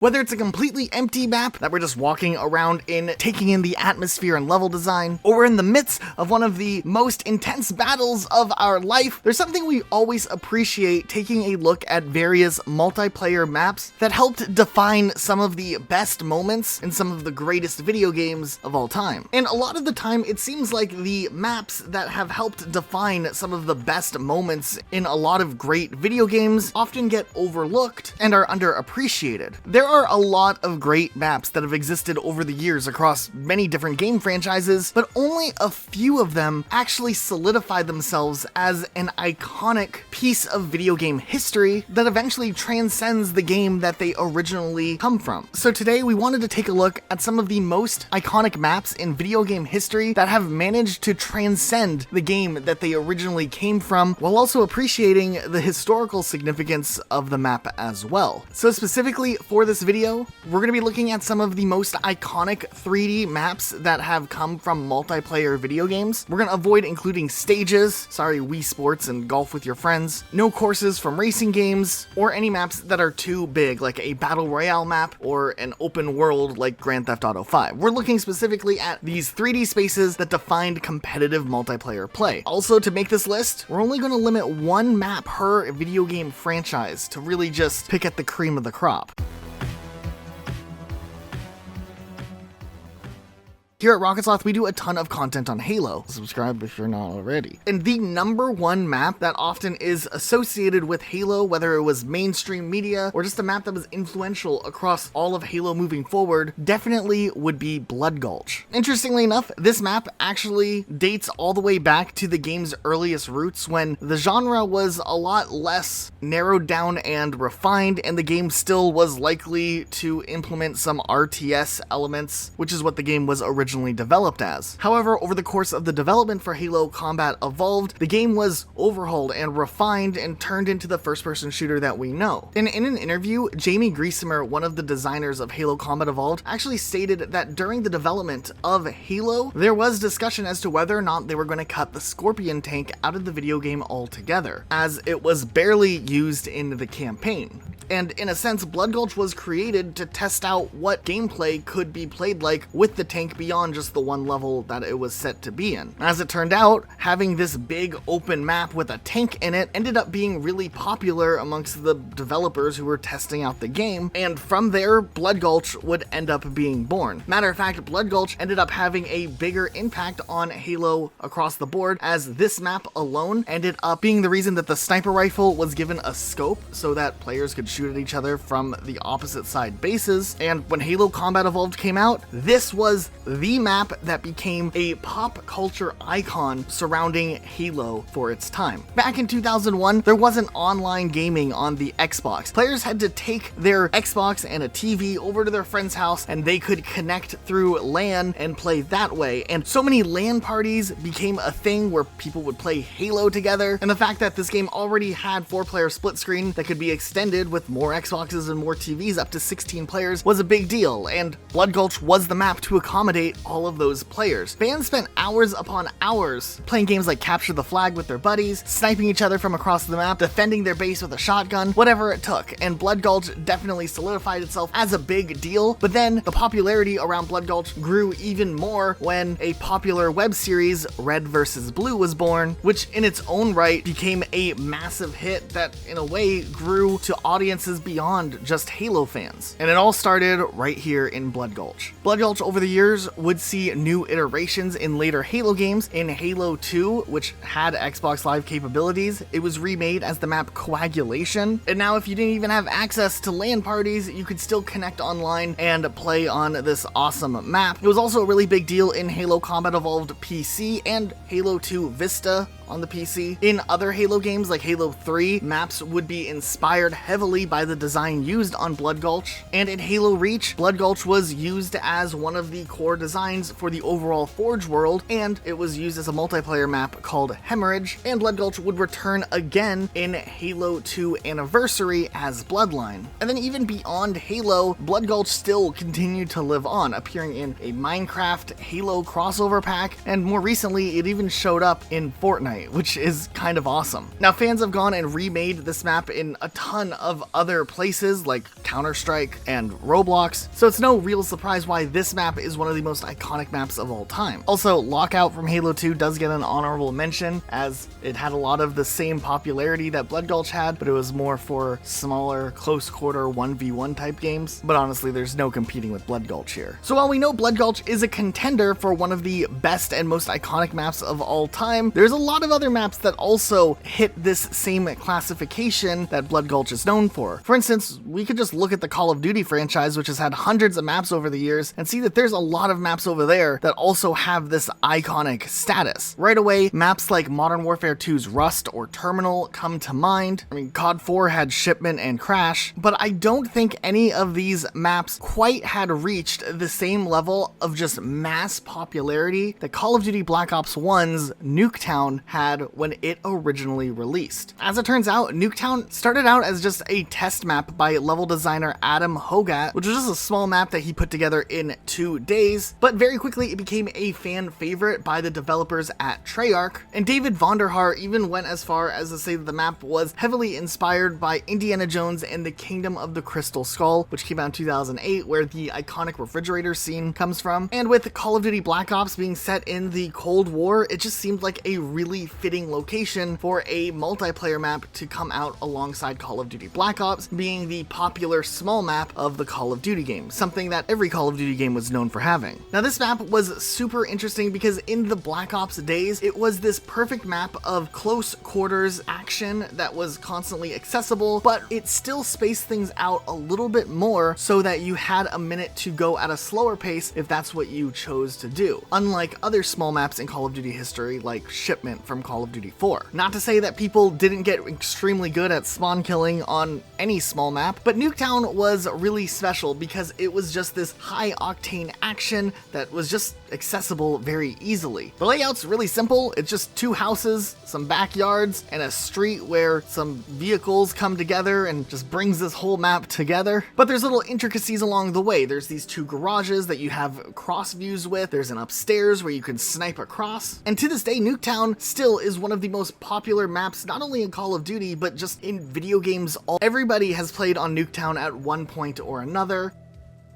Whether it's a completely empty map that we're just walking around in, taking in the atmosphere and level design, or we're in the midst of one of the most intense battles of our life, there's something we always appreciate taking a look at various multiplayer maps that helped define some of the best moments in some of the greatest video games of all time. And a lot of the time, it seems like the maps that have helped define some of the best moments in a lot of great video games often get overlooked and are underappreciated. There are a lot of great maps that have existed over the years across many different game franchises, but only a few of them actually solidify themselves as an iconic piece of video game history that eventually transcends the game that they originally come from. So today we wanted to take a look at some of the most iconic maps in video game history that have managed to transcend the game that they originally came from, while also appreciating the historical significance of the map as well. So specifically for this video, we're going to be looking at some of the most iconic 3D maps that have come from multiplayer video games. We're going to avoid including stages, sorry Wii Sports and golf with your friends, no courses from racing games, or any maps that are too big like a battle royale map or an open world like Grand Theft Auto 5. We're looking specifically at these 3D spaces that defined competitive multiplayer play. Also, to make this list, we're only going to limit one map per video game franchise to really just pick at the cream of the crop. Here at Rocket Sloth, we do a ton of content on Halo. Subscribe if you're not already. And the number one map that often is associated with Halo, whether it was mainstream media or just a map that was influential across all of Halo moving forward, definitely would be Blood Gulch. Interestingly enough, this map actually dates all the way back to the game's earliest roots, when the genre was a lot less narrowed down and refined, and the game still was likely to implement some RTS elements, which is what the game was originally developed as. However, over the course of the development for Halo Combat Evolved, the game was overhauled and refined and turned into the first-person shooter that we know. And in an interview, Jamie Griesemer, one of the designers of Halo Combat Evolved, actually stated that during the development of Halo, there was discussion as to whether or not they were going to cut the Scorpion tank out of the video game altogether, as it was barely used in the campaign. And in a sense, Blood Gulch was created to test out what gameplay could be played like with the tank beyond just the one level that it was set to be in. As it turned out, having this big open map with a tank in it ended up being really popular amongst the developers who were testing out the game, and from there, Blood Gulch would end up being born. Matter of fact, Blood Gulch ended up having a bigger impact on Halo across the board, as this map alone ended up being the reason that the sniper rifle was given a scope so that players could shoot at each other from the opposite side bases. And when Halo Combat Evolved came out, this was the map that became a pop culture icon surrounding Halo for its time. Back in 2001, there wasn't online gaming on the Xbox. Players had to take their Xbox and a TV over to their friend's house, and they could connect through LAN and play that way. And so many LAN parties became a thing where people would play Halo together. And the fact that this game already had 4-player split screen that could be extended with more Xboxes and more TVs up to 16 players was a big deal, and Blood Gulch was the map to accommodate all of those players. Fans spent hours upon hours playing games like Capture the Flag with their buddies, sniping each other from across the map, defending their base with a shotgun, whatever it took, and Blood Gulch definitely solidified itself as a big deal. But then the popularity around Blood Gulch grew even more when a popular web series, Red vs. Blue, was born, which in its own right became a massive hit that in a way grew to audiences beyond just Halo fans. And it all started right here in Blood Gulch. Blood Gulch over the years would see new iterations in later Halo games. In Halo 2, which had Xbox Live capabilities, it was remade as the map Coagulation. And now if you didn't even have access to LAN parties, you could still connect online and play on this awesome map. It was also a really big deal in Halo Combat Evolved PC and Halo 2 Vista on the PC. In other Halo games like Halo 3, maps would be inspired heavily by the design used on Blood Gulch, and in Halo Reach, Blood Gulch was used as one of the core designs for the overall Forge world, and it was used as a multiplayer map called Hemorrhage, and Blood Gulch would return again in Halo 2 Anniversary as Bloodline. And then even beyond Halo, Blood Gulch still continued to live on, appearing in a Minecraft Halo crossover pack, and more recently it even showed up in Fortnite. GoldenEye, which is kind of awesome. Now, fans have gone and remade this map in a ton of other places like Counter-Strike and Roblox, so it's no real surprise why this map is one of the most iconic maps of all time. Also, Lockout from Halo 2 does get an honorable mention, as it had a lot of the same popularity that Blood Gulch had, but it was more for smaller, close-quarter 1v1 type games. But honestly, there's no competing with Blood Gulch here. So while we know Blood Gulch is a contender for one of the best and most iconic maps of all time, there's a lot of other maps that also hit this same classification that Blood Gulch is known for. For instance, we could just look at the Call of Duty franchise, which has had hundreds of maps over the years, and see that there's a lot of maps over there that also have this iconic status. Right away, maps like Modern Warfare 2's Rust or Terminal come to mind. I mean, COD 4 had Shipment and Crash, but I don't think any of these maps quite had reached the same level of just mass popularity that Call of Duty Black Ops 1's Nuketown had when it originally released. As it turns out, Nuketown started out as just a test map by level designer Adam Hogat, which was just a small map that he put together in 2 days, but very quickly it became a fan favorite by the developers at Treyarch, and David Vonderhaar even went as far as to say that the map was heavily inspired by Indiana Jones and the Kingdom of the Crystal Skull, which came out in 2008, where the iconic refrigerator scene comes from. And with Call of Duty Black Ops being set in the Cold War, it just seemed like a really fitting location for a multiplayer map to come out alongside Call of Duty Black Ops, being the popular small map of the Call of Duty game, something that every Call of Duty game was known for having. Now, this map was super interesting because in the Black Ops days, it was this perfect map of close quarters action that was constantly accessible, but it still spaced things out a little bit more so that you had a minute to go at a slower pace if that's what you chose to do, unlike other small maps in Call of Duty history like Shipment from Call of Duty 4. Not to say that people didn't get extremely good at spawn killing on any small map, but Nuketown was really special because it was just this high octane action that was just accessible very easily. The layout's really simple. It's just 2 houses, some backyards, and a street where some vehicles come together and just brings this whole map together. But there's little intricacies along the way. There's these 2 garages that you have cross views with. There's an upstairs where you can snipe across. And to this day, Nuketown still is one of the most popular maps, not only in Call of Duty, but just in video games. Everybody has played on Nuketown at one point or another,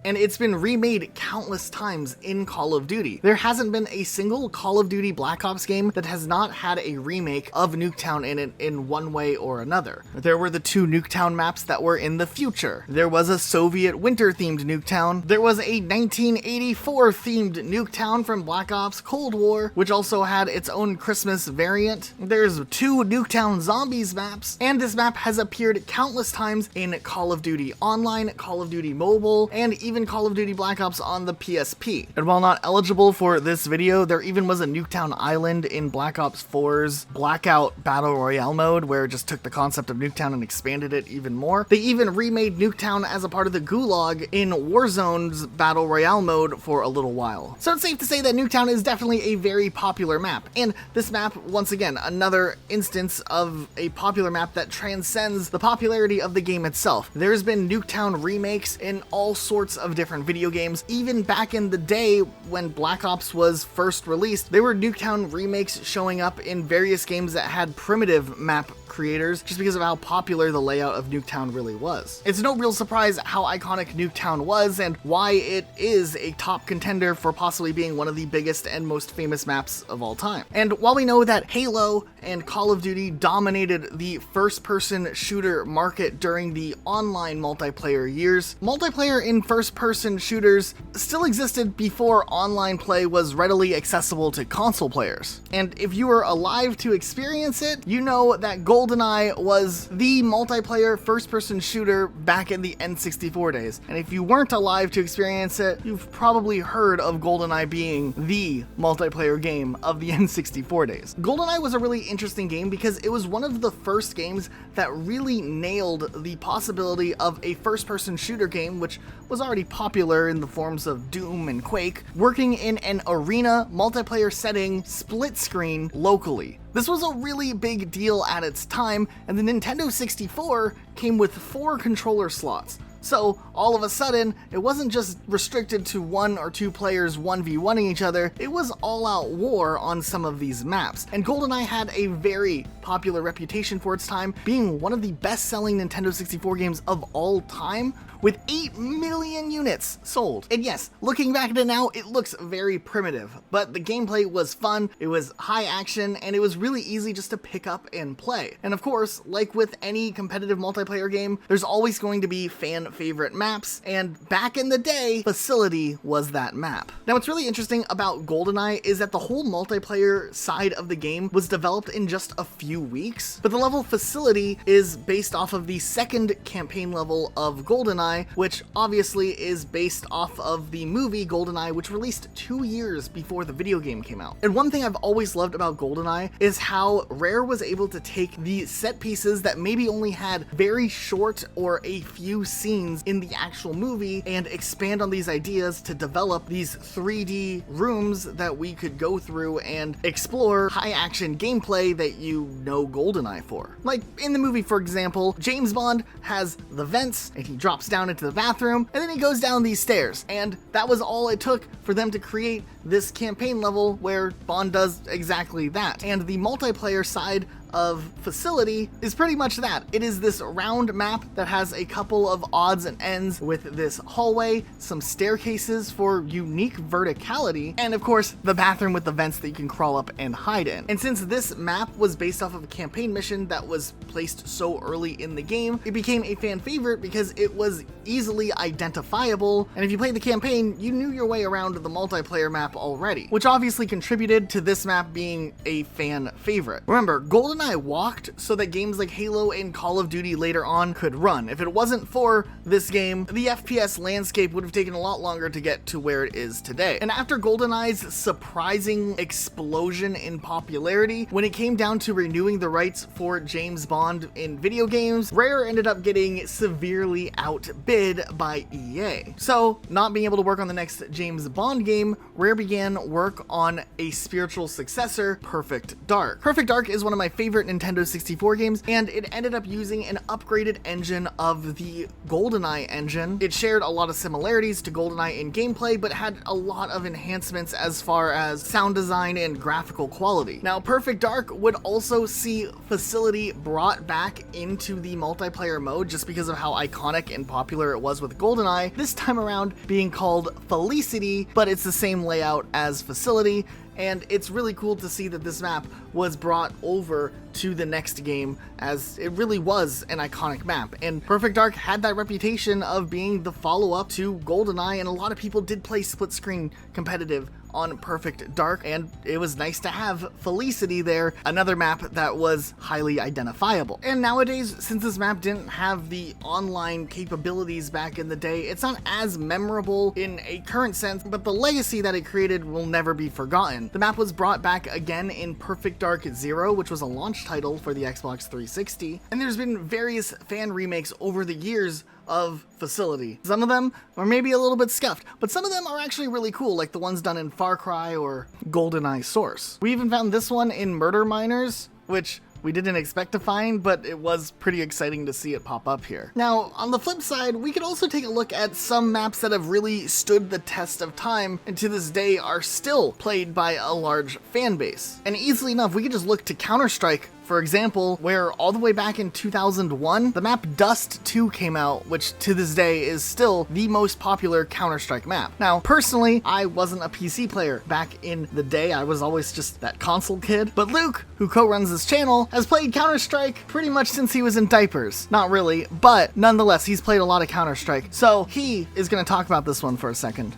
and it's been remade countless times in Call of Duty. There hasn't been a single Call of Duty Black Ops game that has not had a remake of Nuketown in it in one way or another. There were the 2 Nuketown maps that were in the future. There was a Soviet winter-themed Nuketown. There was a 1984-themed Nuketown from Black Ops Cold War, which also had its own Christmas variant. There's 2 Nuketown Zombies maps, and this map has appeared countless times in Call of Duty Online, Call of Duty Mobile, and even Call of Duty Black Ops on the PSP. And while not eligible for this video, there even was a Nuketown Island in Black Ops 4's Blackout Battle Royale mode, where it just took the concept of Nuketown and expanded it even more. They even remade Nuketown as a part of the Gulag in Warzone's Battle Royale mode for a little while. So it's safe to say that Nuketown is definitely a very popular map, and this map, once again, another instance of a popular map that transcends the popularity of the game itself. There's been Nuketown remakes in all sorts of different video games. Even back in the day when Black Ops was first released, there were Nuketown remakes showing up in various games that had primitive map creators just because of how popular the layout of Nuketown really was. It's no real surprise how iconic Nuketown was and why it is a top contender for possibly being one of the biggest and most famous maps of all time. And while we know that Halo and Call of Duty dominated the first-person shooter market during the online multiplayer years, multiplayer in first-person shooters still existed before online play was readily accessible to console players. And if you were alive to experience it, you know that GoldenEye was the multiplayer first-person shooter back in the N64 days. And if you weren't alive to experience it, you've probably heard of GoldenEye being the multiplayer game of the N64 days. GoldenEye was a really interesting game because it was one of the first games that really nailed the possibility of a first-person shooter game, which was already popular in the forms of Doom and Quake, working in an arena multiplayer setting split screen locally. This was a really big deal at its time, and the Nintendo 64 came with 4 controller slots. So all of a sudden, it wasn't just restricted to 1 or 2 players 1v1ing each other, it was all-out war on some of these maps. And GoldenEye had a very popular reputation for its time, being one of the best-selling Nintendo 64 games of all time, with 8 million units sold. And yes, looking back at it now, it looks very primitive, but the gameplay was fun, it was high action, and it was really easy just to pick up and play. And of course, like with any competitive multiplayer game, there's always going to be fan favorite maps, and back in the day, Facility was that map. Now what's really interesting about GoldenEye is that the whole multiplayer side of the game was developed in just a few weeks, but the level Facility is based off of the second campaign level of GoldenEye, which obviously is based off of the movie GoldenEye, which released 2 years before the video game came out. And one thing I've always loved about GoldenEye is how Rare was able to take the set pieces that maybe only had very short or a few scenes in the actual movie and expand on these ideas to develop these 3D rooms that we could go through and explore high action gameplay that you know GoldenEye for. Like in the movie, for example, James Bond has the vents and he drops down into the bathroom and then he goes down these stairs, and that was all it took for them to create this campaign level where Bond does exactly that. And the multiplayer side of Facility is pretty much that. It is this round map that has a couple of odds and ends with this hallway, some staircases for unique verticality, and of course the bathroom with the vents that you can crawl up and hide in. And since this map was based off of a campaign mission that was placed so early in the game, it became a fan favorite because it was easily identifiable, and if you played the campaign, you knew your way around the multiplayer map already, which obviously contributed to this map being a fan favorite. Remember, GoldenEye walked so that games like Halo and Call of Duty later on could run. If it wasn't for this game, the FPS landscape would have taken a lot longer to get to where it is today. And after GoldenEye's surprising explosion in popularity, when it came down to renewing the rights for James Bond in video games, Rare ended up getting severely outbid by EA. So, not being able to work on the next James Bond game, Rare began work on a spiritual successor, Perfect Dark. Perfect Dark is one of my favorite Nintendo 64 games, and it ended up using an upgraded engine of the GoldenEye engine. It shared a lot of similarities to GoldenEye in gameplay, but had a lot of enhancements as far as sound design and graphical quality. Now, Perfect Dark would also see Facility brought back into the multiplayer mode just because of how iconic and popular it was with GoldenEye, this time around being called Felicity, but it's the same layout as Facility. And it's really cool to see that this map was brought over to the next game, as it really was an iconic map. And Perfect Dark had that reputation of being the follow-up to GoldenEye, and a lot of people did play split-screen competitive on Perfect Dark, and it was nice to have Felicity there, another map that was highly identifiable. And nowadays, since this map didn't have the online capabilities back in the day, it's not as memorable in a current sense, but the legacy that it created will never be forgotten. The map was brought back again in Perfect Dark Zero, which was a launch title for the Xbox 360, and there's been various fan remakes over the years of Facility. Some of them are maybe a little bit scuffed, but some of them are actually really cool, like the ones done in Far Cry or GoldenEye Source. We even found this one in Murder Miners, which we didn't expect to find, but it was pretty exciting to see it pop up here. Now, on the flip side, we could also take a look at some maps that have really stood the test of time and to this day are still played by a large fan base. And easily enough, we could just look to Counter-Strike, for example, where all the way back in 2001, the map Dust 2 came out, which to this day is still the most popular Counter-Strike map. Now, personally, I wasn't a PC player back in the day. I was always just that console kid. But Luke, who co-runs this channel, has played Counter-Strike pretty much since he was in diapers. Not really, but nonetheless, he's played a lot of Counter-Strike. So he is going to talk about this one for a second.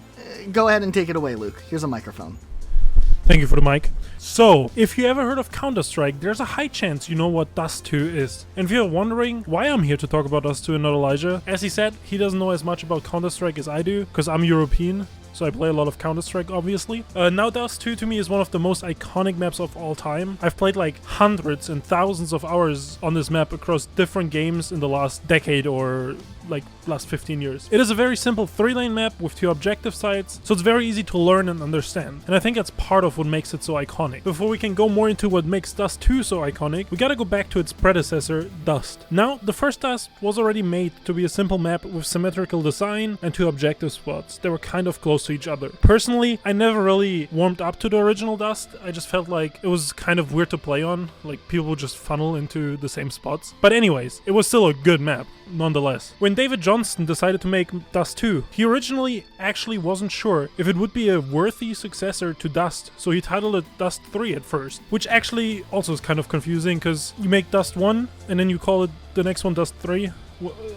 Go ahead and take it away, Luke. Here's a microphone. Thank you for the mic. So, if you ever heard of Counter-Strike, there's a high chance you know what Dust 2 is. And if you're wondering why I'm here to talk about Dust 2 and not Elijah, as he said, he doesn't know as much about Counter-Strike as I do, because I'm European. so I play a lot of Counter-Strike, obviously. Now Dust 2 to me is one of the most iconic maps of all time. I've played like hundreds and thousands of hours on this map across different games in the last decade or like last 15 years. It is a very simple 3-lane map with 2 objective sites, so it's very easy to learn and understand. And I think that's part of what makes it so iconic. Before we can go more into what makes Dust 2 so iconic, we gotta go back to its predecessor, Dust. Now, the first Dust was already made to be a simple map with symmetrical design and 2 objective spots that were kind of close to each other. Personally, I never really warmed up to the original Dust. I just felt like it was kind of weird to play on, like people would just funnel into the same spots. But anyways, it was still a good map, nonetheless. When David Johnston decided to make Dust 2, he originally actually wasn't sure if it would be a worthy successor to Dust, so he titled it Dust 3 at first, which actually also is kind of confusing because you make Dust 1 and then you call it the next one Dust 3.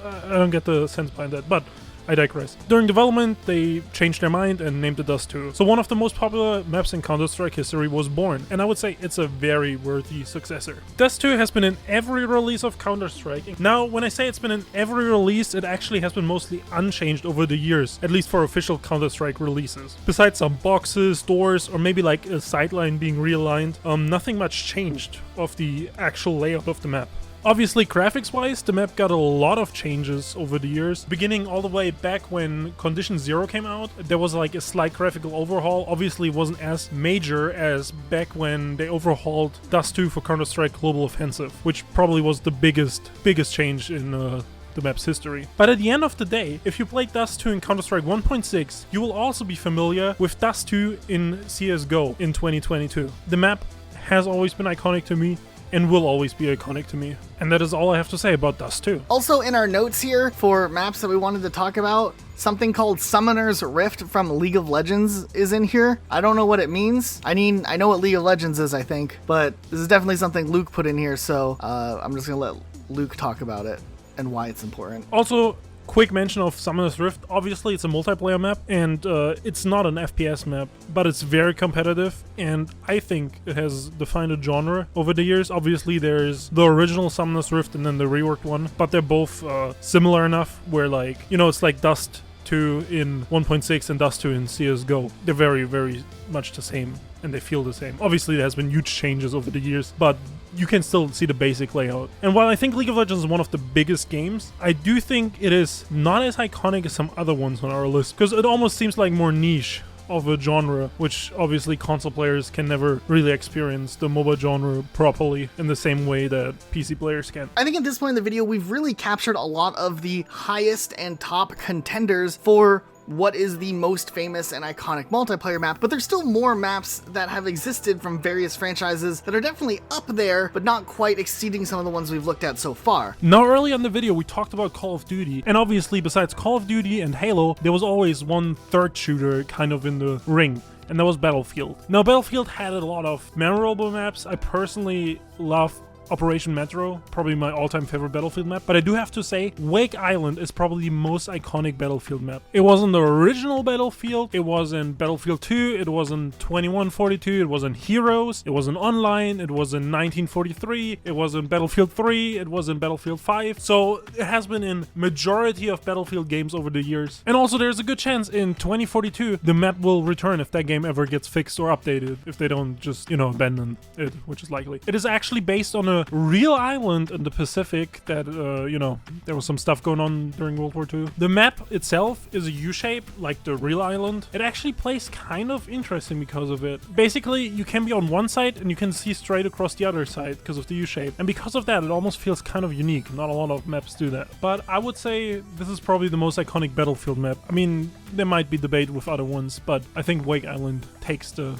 I don't get the sense behind that, but I digress. During development, they changed their mind and named it Dust 2. So one of the most popular maps in Counter-Strike history was born, and I would say it's a very worthy successor. Dust 2 has been in every release of Counter-Strike. Now, when I say it's been in every release, it actually has been mostly unchanged over the years, at least for official Counter-Strike releases. Besides some boxes, doors, or maybe like a sideline being realigned, nothing much changed of the actual layout of the map. Obviously, graphics-wise, the map got a lot of changes over the years. Beginning all the way back when Condition Zero came out, there was like a slight graphical overhaul. Obviously, it wasn't as major as back when they overhauled Dust 2 for Counter-Strike Global Offensive, which probably was the biggest change in the map's history. But at the end of the day, if you played Dust 2 in Counter-Strike 1.6, you will also be familiar with Dust 2 in CSGO in 2022. The map has always been iconic to me and will always be iconic to me. And that is all I have to say about Dust 2. Also in our notes here for maps that we wanted to talk about, something called Summoner's Rift from League of Legends is in here. I don't know what it means. I mean, I know what League of Legends is, I think, but this is definitely something Luke put in here, so I'm just gonna let Luke talk about it and why it's important. Also, quick mention of Summoner's Rift. Obviously, it's a multiplayer map, and it's not an FPS map, but it's very competitive, and I think it has defined a genre over the years. Obviously, there's the original Summoner's Rift and then the reworked one, but they're both similar enough where, like, you know, it's like Dust 2 in 1.6 and Dust 2 in CSGO. They're very, very much the same, and they feel the same. Obviously, there has been huge changes over the years, but you can still see the basic layout. And while I think League of Legends is one of the biggest games, I do think it is not as iconic as some other ones on our list, because it almost seems like more niche of a genre, which obviously console players can never really experience the MOBA genre properly in the same way that PC players can. I think at this point in the video, we've really captured a lot of the highest and top contenders for what is the most famous and iconic multiplayer map, but there's still more maps that have existed from various franchises that are definitely up there, but not quite exceeding some of the ones we've looked at so far. Now, early in the video, we talked about Call of Duty, and obviously, besides Call of Duty and Halo, there was always one third shooter kind of in the ring, and that was Battlefield. Now, Battlefield had a lot of memorable maps. I personally love Operation Metro, probably my all-time favorite Battlefield map, but I do have to say, Wake Island is probably the most iconic Battlefield map. It was in the original Battlefield, it was in Battlefield 2, it was in 2142, it was in Heroes, it was in Online, it was in 1943, it was in Battlefield 3, it was in Battlefield 5, so it has been in majority of Battlefield games over the years. And also there's a good chance in 2042 the map will return if that game ever gets fixed or updated, if they don't just, you know, abandon it, which is likely. It is actually based on a real island in the Pacific that, you know, there was some stuff going on during World War II. The map itself is a U-shape, like the real island. It actually plays kind of interesting because of it. Basically, you can be on one side and you can see straight across the other side because of the U-shape. And because of that, it almost feels kind of unique. Not a lot of maps do that. But I would say this is probably the most iconic Battlefield map. I mean, there might be debate with other ones, but I think Wake Island takes the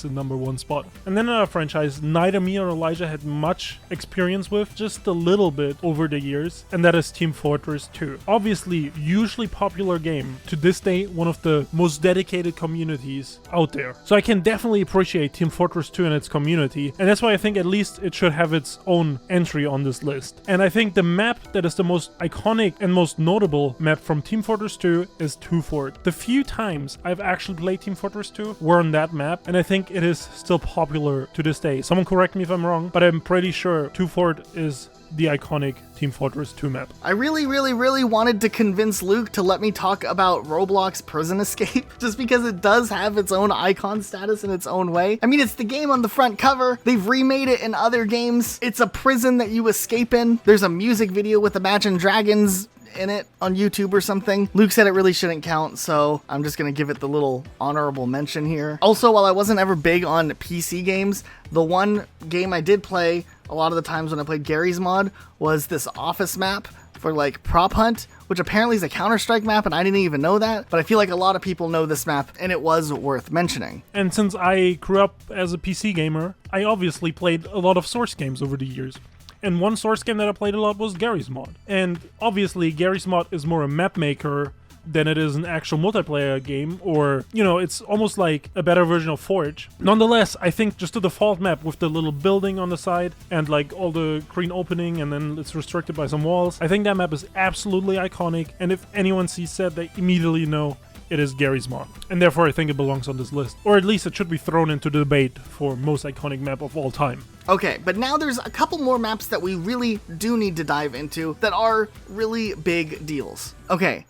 number one spot. And then another franchise neither me or Elijah had much experience with, just a little bit over the years, and that is Team Fortress 2. Obviously, hugely popular game. To this day, one of the most dedicated communities out there. So I can definitely appreciate Team Fortress 2 and its community, and that's why I think at least it should have its own entry on this list. And I think the map that is the most iconic and most notable map from Team Fortress 2 is 2 Fort. The few times I've actually played Team Fortress 2 were on that map, and I think it is still popular to this day. Someone correct me if I'm wrong, but I'm pretty sure 2 Fort is the iconic Team Fortress 2 map. I really wanted to convince Luke to let me talk about Roblox Prison Escape, just because it does have its own icon status in its own way. I mean, it's the game on the front cover. They've remade it in other games. It's a prison that you escape in. There's a music video with Imagine Dragons in it on YouTube or something. Luke said it really shouldn't count, so I'm just gonna give it the little honorable mention here. Also, while I wasn't ever big on PC games, the one game I did play a lot of the times when I played Gary's mod was this office map for like Prop Hunt, which apparently is a Counter-Strike map, and I didn't even know that, but I feel like a lot of people know this map, and it was worth mentioning. And since I grew up as a PC gamer, I obviously played a lot of Source games over the years. And one Source game that I played a lot was Gary's mod. And obviously Gary's mod is more a map maker than it is an actual multiplayer game, or, you know, it's almost like a better version of Forge. Nonetheless, I think just the default map with the little building on the side and like all the green opening and then it's restricted by some walls, I think that map is absolutely iconic, and if anyone sees that, they immediately know it is Gary's mod, and therefore I think it belongs on this list. Or at least it should be thrown into the debate for most iconic map of all time. Okay, but now there's a couple more maps that we really do need to dive into that are really big deals. Okay,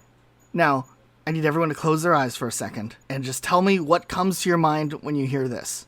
now I need everyone to close their eyes for a second and just tell me what comes to your mind when you hear this.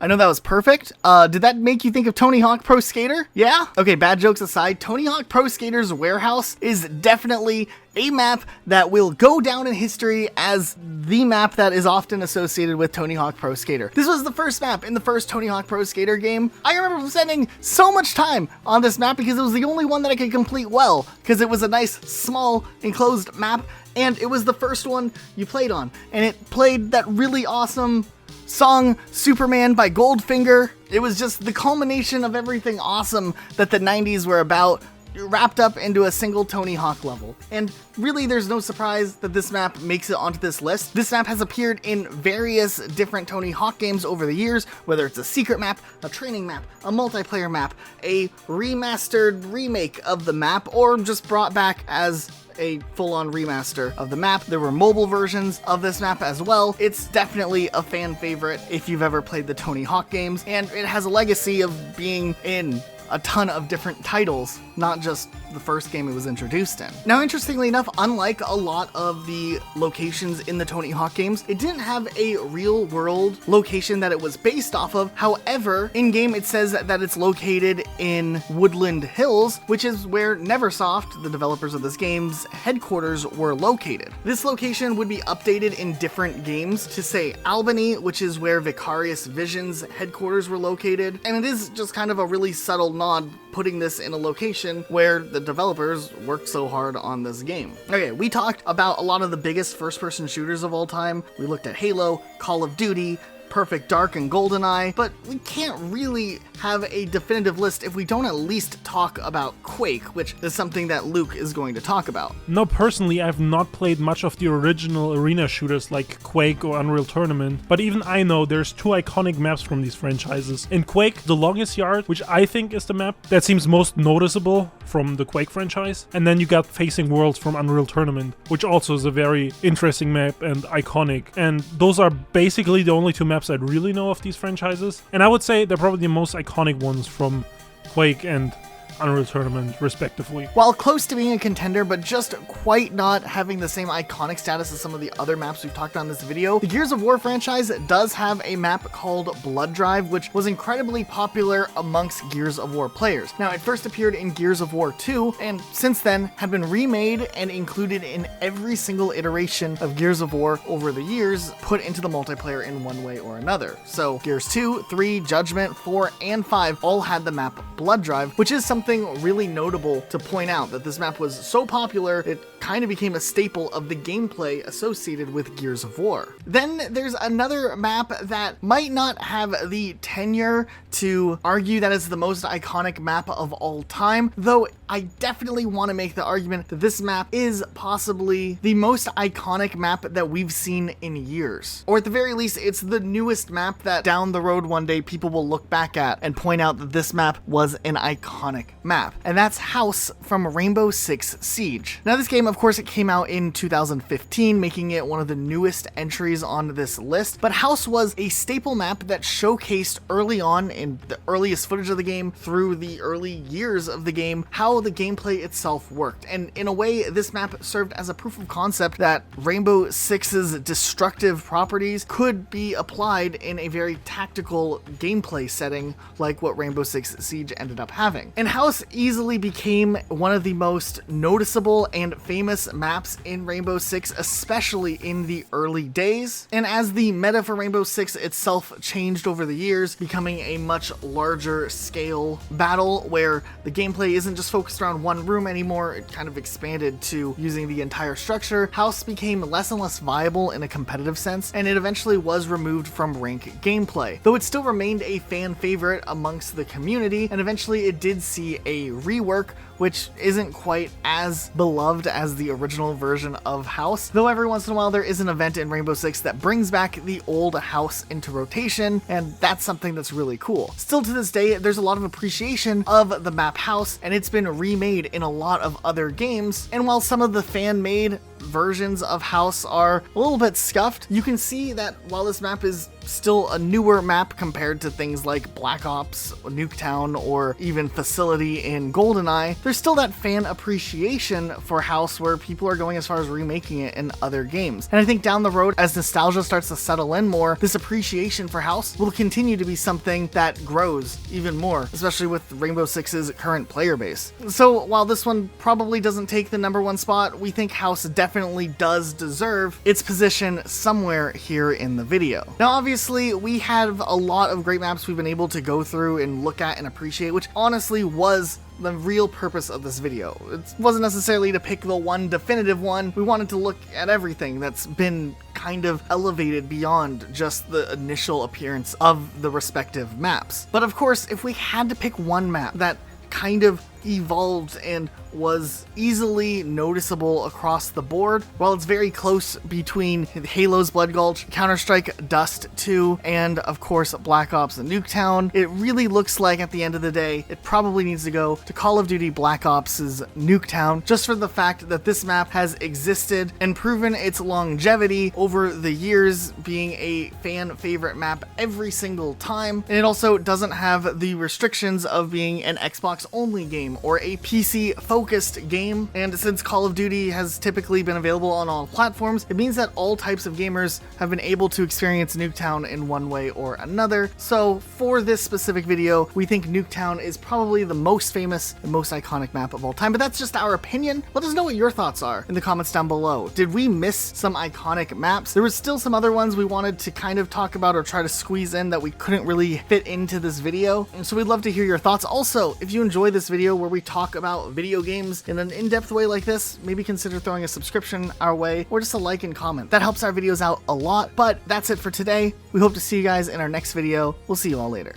I know that was perfect. Did that make you think of Tony Hawk Pro Skater? Yeah? Okay, bad jokes aside, Tony Hawk Pro Skater's Warehouse is definitely a map that will go down in history as the map that is often associated with Tony Hawk Pro Skater. This was the first map in the first Tony Hawk Pro Skater game. I remember spending so much time on this map because it was the only one that I could complete well, because it was a nice, small, enclosed map, and it was the first one you played on. And it played that really awesome song, Superman by Goldfinger. It was just the culmination of everything awesome that the 90s were about, wrapped up into a single Tony Hawk level. And really, there's no surprise that this map makes it onto this list. This map has appeared in various different Tony Hawk games over the years, whether it's a secret map, a training map, a multiplayer map, a remastered remake of the map, or just brought back as a full-on remaster of the map. There were mobile versions of this map as well. It's definitely a fan favorite if you've ever played the Tony Hawk games, and it has a legacy of being in a ton of different titles, not just the first game it was introduced in. Now, interestingly enough, unlike a lot of the locations in the Tony Hawk games, it didn't have a real world location that it was based off of. However, in-game it says that it's located in Woodland Hills, which is where Neversoft, the developers of this game's headquarters, were located. This location would be updated in different games to say Albany, which is where Vicarious Visions headquarters were located, and it is just kind of a really subtle nod putting this in a location where the developers worked so hard on this game. Okay, we talked about a lot of the biggest first-person shooters of all time. We looked at Halo, Call of Duty, Perfect Dark, and GoldenEye, but we can't really have a definitive list if we don't at least talk about Quake, which is something that Luke is going to talk about. No, personally, I've not played much of the original arena shooters like Quake or Unreal Tournament, but even I know there's 2 iconic maps from these franchises. In Quake, The Longest Yard, which I think is the map that seems most noticeable from the Quake franchise, and then you got Facing Worlds from Unreal Tournament, which also is a very interesting map and iconic, and those are basically the only 2 maps I really know of these franchises, and I would say they're probably the most iconic ones from Quake and Unreal Tournament, respectively. While close to being a contender, but just quite not having the same iconic status as some of the other maps we've talked on in this video, the Gears of War franchise does have a map called Blood Drive, which was incredibly popular amongst Gears of War players. Now, it first appeared in Gears of War 2, and since then have been remade and included in every single iteration of Gears of War over the years, put into the multiplayer in one way or another. So Gears 2, 3, Judgment, 4, and 5 all had the map Blood Drive, which is something really notable to point out, that this map was so popular it kind of became a staple of the gameplay associated with Gears of War. Then there's another map that might not have the tenure to argue that it's the most iconic map of all time, though I definitely want to make the argument that this map is possibly the most iconic map that we've seen in years. Or at the very least, it's the newest map that down the road one day people will look back at and point out that this map was an iconic map. And that's House from Rainbow Six Siege. Now this game, of course, it came out in 2015, making it one of the newest entries on this list, but House was a staple map that showcased early on in the earliest footage of the game through the early years of the game how the gameplay itself worked. And in a way, this map served as a proof of concept that Rainbow Six's destructive properties could be applied in a very tactical gameplay setting like what Rainbow Six Siege ended up having. And House easily became one of the most noticeable and famous maps in Rainbow Six, especially in the early days. And as the meta for Rainbow Six itself changed over the years, becoming a much larger scale battle where the gameplay isn't just focused around one room anymore, it kind of expanded to using the entire structure, House became less and less viable in a competitive sense, and it eventually was removed from rank gameplay. Though it still remained a fan favorite amongst the community, and eventually it did see a rework, which isn't quite as beloved as the original version of House, though every once in a while there is an event in Rainbow Six that brings back the old House into rotation, and that's something that's really cool. Still to this day, there's a lot of appreciation of the map House, and it's been remade in a lot of other games, and while some of the fan-made versions of House are a little bit scuffed, you can see that while this map is still a newer map compared to things like Black Ops, Nuketown, or even Facility in GoldenEye, there's still that fan appreciation for House where people are going as far as remaking it in other games. And I think down the road, as nostalgia starts to settle in more, this appreciation for House will continue to be something that grows even more, especially with Rainbow Six's current player base. So while this one probably doesn't take the #1 spot, we think House definitely does deserve its position somewhere here in the video. Now obviously we have a lot of great maps we've been able to go through and look at and appreciate, which honestly was the real purpose of this video. It wasn't necessarily to pick the one definitive one. We wanted to look at everything that's been kind of elevated beyond just the initial appearance of the respective maps. But of course, if we had to pick one map that kind of evolved and was easily noticeable across the board, while it's very close between Halo's Blood Gulch, Counter-Strike Dust 2, and of course Black Ops and Nuketown, it really looks like at the end of the day it probably needs to go to Call of Duty Black Ops' Nuketown, just for the fact that this map has existed and proven its longevity over the years, being a fan favorite map every single time, and it also doesn't have the restrictions of being an Xbox only game or a PC focused game. And since Call of Duty has typically been available on all platforms, it means that all types of gamers have been able to experience Nuketown in one way or another. So for this specific video, we think Nuketown is probably the most famous and most iconic map of all time, but that's just our opinion. Let us know what your thoughts are in the comments down below. Did we miss some iconic maps? There was still some other ones we wanted to kind of talk about or try to squeeze in that we couldn't really fit into this video, and so we'd love to hear your thoughts. Also, if you enjoy this video where we talk about video games in an in-depth way like this, maybe consider throwing a subscription our way or just a like and comment. That helps our videos out a lot. But that's it for today. We hope to see you guys in our next video. We'll see you all later.